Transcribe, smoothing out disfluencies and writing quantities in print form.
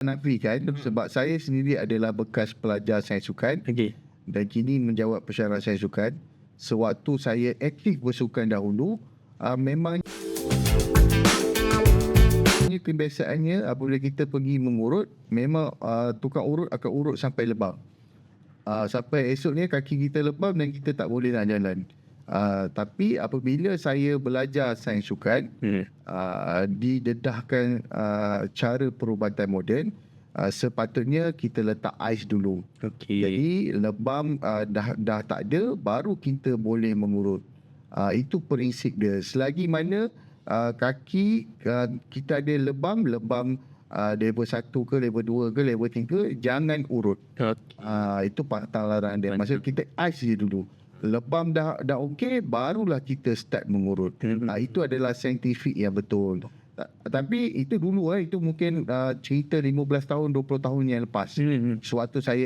nafikan sebab saya sendiri adalah bekas pelajar sains sukan Okey. dan kini menjawat pesara sains sukan. Sewaktu saya aktif bersukan dahulu, memang kebiasaannya apabila kita pergi mengurut, memang tukang urut akan urut sampai lebam. Sampai esoknya kaki kita lebam dan kita tak boleh nak jalan. Tapi apabila saya belajar sains sukan, didedahkan cara perubatan moden, sepatutnya kita letak ais dulu. Okey. Jadi lebam dah tak ada, baru kita boleh mengurut. Itu prinsip dia. Selagi mana kaki kita ada lebam level 1 ke level 2 ke level 3, jangan urut. Itu pantang larang dia. Maksud kita ais je dulu. Lebam dah okey, barulah kita start mengurut. Itu adalah saintifik yang betul. Tapi itu dulu itu mungkin cerita 15 tahun 20 tahun yang lepas. Sewaktu saya